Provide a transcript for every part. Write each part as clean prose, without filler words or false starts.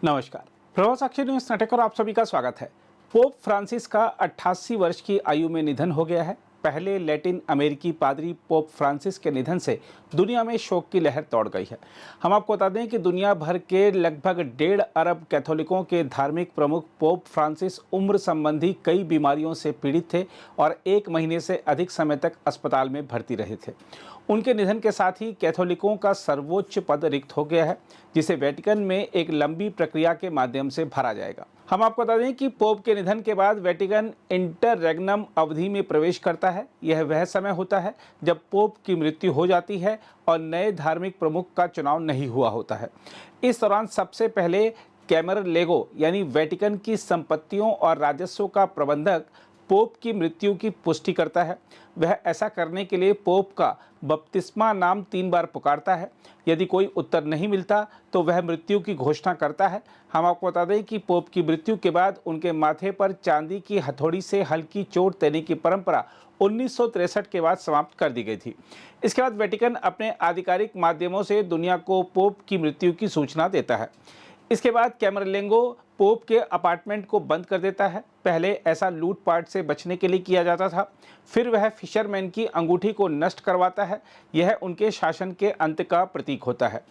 नमस्कार। प्रभाव साक्षी न्यूज नाटक और आप सभी का स्वागत है। पोप फ्रांसिस का 88 वर्ष की आयु में निधन हो गया है। पहले लैटिन अमेरिकी पादरी पोप फ्रांसिस के निधन से दुनिया में शोक की लहर दौड़ गई है। हम आपको बता दें कि दुनिया भर के लगभग 1.5 अरब कैथोलिकों के धार्मिक प्रमुख पोप फ्रांसिस उम्र संबंधी कई बीमारियों से पीड़ित थे और 1 महीने से अधिक समय तक अस्पताल में भर्ती रहे थे। उनके निधन के साथ ही कैथोलिकों का सर्वोच्च पद रिक्त हो गया है, जिसे वेटिकन में एक लंबी प्रक्रिया के माध्यम से भरा जाएगा। हम आपको बता दें कि पोप के निधन के बाद वेटिकन इंटररेग्नम अवधि में प्रवेश करता है। यह वह समय होता है जब पोप की मृत्यु हो जाती है और नए धार्मिक प्रमुख का चुनाव नहीं हुआ होता है। इस दौरान सबसे पहले कैमरलेगो यानी वेटिकन की संपत्तियों और राजस्व का प्रबंधक पोप की मृत्यु की पुष्टि करता है। वह ऐसा करने के लिए पोप का बपतिस्मा नाम 3 बार पुकारता है। यदि कोई उत्तर नहीं मिलता तो वह मृत्यु की घोषणा करता है। हम आपको बता दें कि पोप की मृत्यु के बाद उनके माथे पर चांदी की हथौड़ी से हल्की चोट देने की परंपरा 1963 के बाद समाप्त कर दी गई थी। इसके बाद वेटिकन अपने आधिकारिक माध्यमों से दुनिया को पोप की मृत्यु की सूचना देता है। इसके बाद कैमरलेंगो पोप के अपार्टमेंट को बंद कर देता है। पहले ऐसा लूटपाट से बचने के लिए किया जाता था। फिर वह फिशरमैन की अंगूठी को नष्ट करवाता है। यह उनके शासन के अंत का प्रतीक होता है।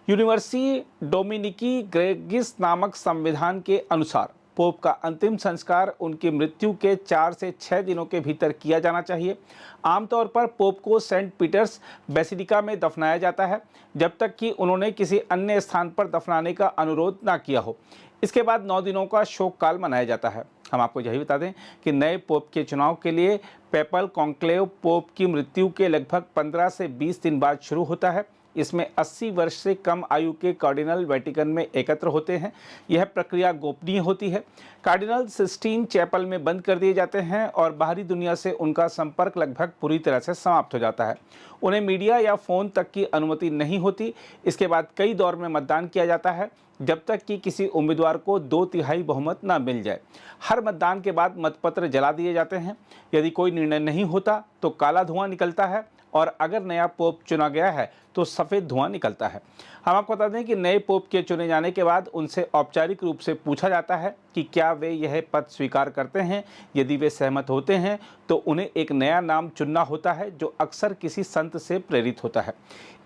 यूनिवर्सी डोमिनिकी ग्रेगिस नामक संविधान के अनुसार पोप का अंतिम संस्कार उनकी मृत्यु के 4 से 6 दिनों के भीतर किया जाना चाहिए। आमतौर पर पोप को सेंट पीटर्स बेसिलिका में दफनाया जाता है, जब तक कि उन्होंने किसी अन्य स्थान पर दफनाने का अनुरोध ना किया हो। इसके बाद 9 दिनों का शोक काल मनाया जाता है। हम आपको यही बता दें कि नए पोप के चुनाव के लिए पेपल कॉन्क्लेव पोप की मृत्यु के लगभग 15 से 20 दिन बाद शुरू होता है। इसमें 80 वर्ष से कम आयु के कार्डिनल वेटिकन में एकत्र होते हैं। यह प्रक्रिया गोपनीय होती है। कार्डिनल सिस्टीन चैपल में बंद कर दिए जाते हैं और बाहरी दुनिया से उनका संपर्क लगभग पूरी तरह से समाप्त हो जाता है। उन्हें मीडिया या फ़ोन तक की अनुमति नहीं होती। इसके बाद कई दौर में मतदान किया जाता है, जब तक कि किसी उम्मीदवार को 2/3 बहुमत न मिल जाए। हर मतदान के बाद मतपत्र जला दिए जाते हैं। यदि कोई निर्णय नहीं होता तो काला धुआं निकलता है और अगर नया पोप चुना गया है तो सफ़ेद धुआं निकलता है। हम आपको बता दें कि नए पोप के चुने जाने के बाद उनसे औपचारिक रूप से पूछा जाता है कि क्या वे यह पद स्वीकार करते हैं। यदि वे सहमत होते हैं तो उन्हें एक नया नाम चुनना होता है, जो अक्सर किसी संत से प्रेरित होता है।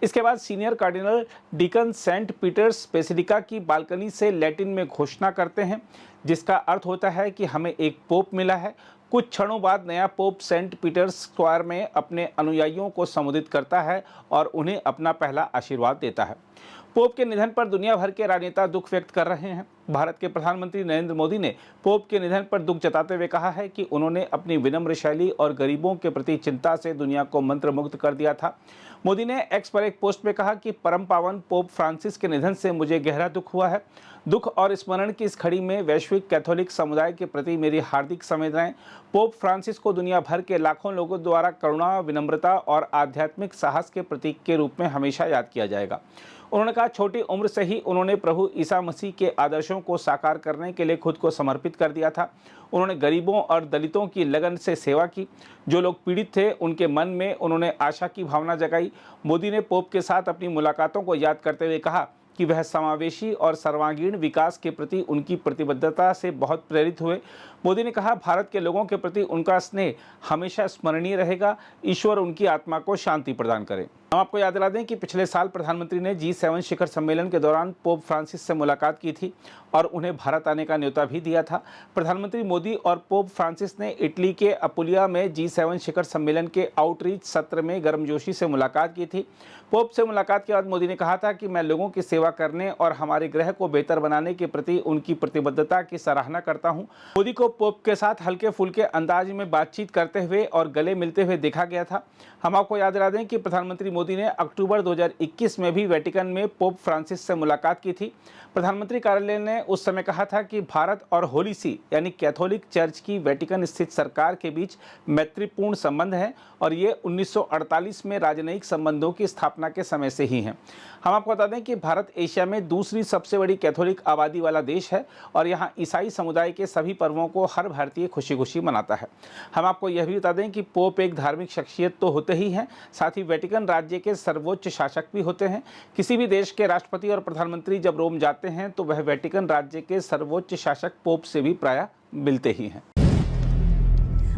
इसके बाद senior cardinal deacon Saint Peter's basilica की बालकनी से लैटिन में घोषणा करते हैं, जिसका अर्थ होता है कि हमें एक पोप मिला है। कुछ क्षणों बाद नया पोप सेंट पीटर्स स्क्वायर में अपने अनुयायियों को संबोधित करता है और उन्हें अपना पहला आशीर्वाद देता है। पोप के निधन पर दुनिया भर के राजनेता दुख व्यक्त कर रहे हैं। भारत के प्रधानमंत्री नरेंद्र मोदी ने पोप के निधन पर दुख जताते हुए कहा है कि उन्होंने अपनी विनम्र शैली और गरीबों के प्रति चिंता से दुनिया को मंत्रमुग्ध कर दिया था। मोदी ने एक्स पर एक पोस्ट में कहा कि परम पावन पोप फ्रांसिस के निधन से मुझे गहरा दुख हुआ है। दुख और स्मरण की इस घड़ी में वैश्विक कैथोलिक समुदाय के प्रति मेरी हार्दिक संवेदनाएं। पोप फ्रांसिस को दुनिया भर के लाखों लोगों द्वारा करुणा, विनम्रता और आध्यात्मिक साहस के प्रतीक के रूप में हमेशा याद किया जाएगा। उन्होंने कहा, छोटी उम्र से ही उन्होंने प्रभु ईसा मसीह के आदर्शों को साकार करने के लिए खुद को समर्पित कर दिया था। उन्होंने गरीबों और दलितों की लगन से सेवा की। जो लोग पीड़ित थे उनके मन में उन्होंने आशा की भावना जगाई। मोदी ने पोप के साथ अपनी मुलाकातों को याद करते हुए कहा कि वह समावेशी और सर्वांगीण विकास के प्रति उनकी प्रतिबद्धता से बहुत प्रेरित हुए। मोदी ने कहा, भारत के लोगों के प्रति उनका स्नेह हमेशा स्मरणीय रहेगा। ईश्वर उनकी आत्मा को शांति प्रदान करे। हम आपको याद दिला दें कि पिछले साल प्रधानमंत्री ने G7 शिखर सम्मेलन के दौरान पोप फ्रांसिस से मुलाकात की थी और उन्हें भारत आने का न्योता भी दिया था। प्रधानमंत्री मोदी और पोप फ्रांसिस ने इटली के अपुलिया में G7 शिखर सम्मेलन के आउटरीच सत्र में गर्मजोशी से मुलाकात की थी। पोप से मुलाकात के बाद मोदी ने कहा था कि मैं लोगों की सेवा करने और हमारे ग्रह को बेहतर बनाने के प्रति उनकी प्रतिबद्धता की सराहना करता हूं। मोदी को पोप के साथ हल्के फुल्के अंदाज में बातचीत करते हुए और गले मिलते हुए देखा गया था। हम आपको याद दिला दें कि प्रधानमंत्री मोदी ने अक्टूबर 2021 में भी वेटिकन में पोप फ्रांसिस से मुलाकात की थी। प्रधानमंत्री कार्यालय ने उस समय कहा था कि भारत और होली सी यानी कैथोलिक चर्च की वेटिकन स्थित सरकार के बीच मैत्रीपूर्ण संबंध है और ये 1948 में राजनयिक संबंधों की स्थापना के समय से ही हैं। हम आपको बता दें कि भारत एशिया में दूसरी सबसे बड़ी कैथोलिक आबादी वाला देश है और यहाँ ईसाई समुदाय के सभी पर्वों को हर भारतीय खुशी खुशी मनाता है। हम आपको यह भी बता दें कि पोप एक धार्मिक शख्सियत तो होते ही हैं, साथ ही वेटिकन राज्य के सर्वोच्च शासक भी होते हैं। किसी भी देश के राष्ट्रपति और प्रधानमंत्री जब रोम जाते हैं तो वह वेटिकन राज्य के सर्वोच्च शासक पोप से भी प्रायः मिलते ही हैं।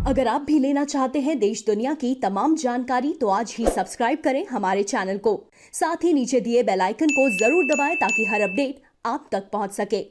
अगर आप भी लेना चाहते हैं देश दुनिया की तमाम जानकारी तो आज ही सब्सक्राइब करें हमारे चैनल को। साथ ही नीचे दिए बेल आइकन को जरूर दबाएं ताकि हर अपडेट आप तक पहुंच सके।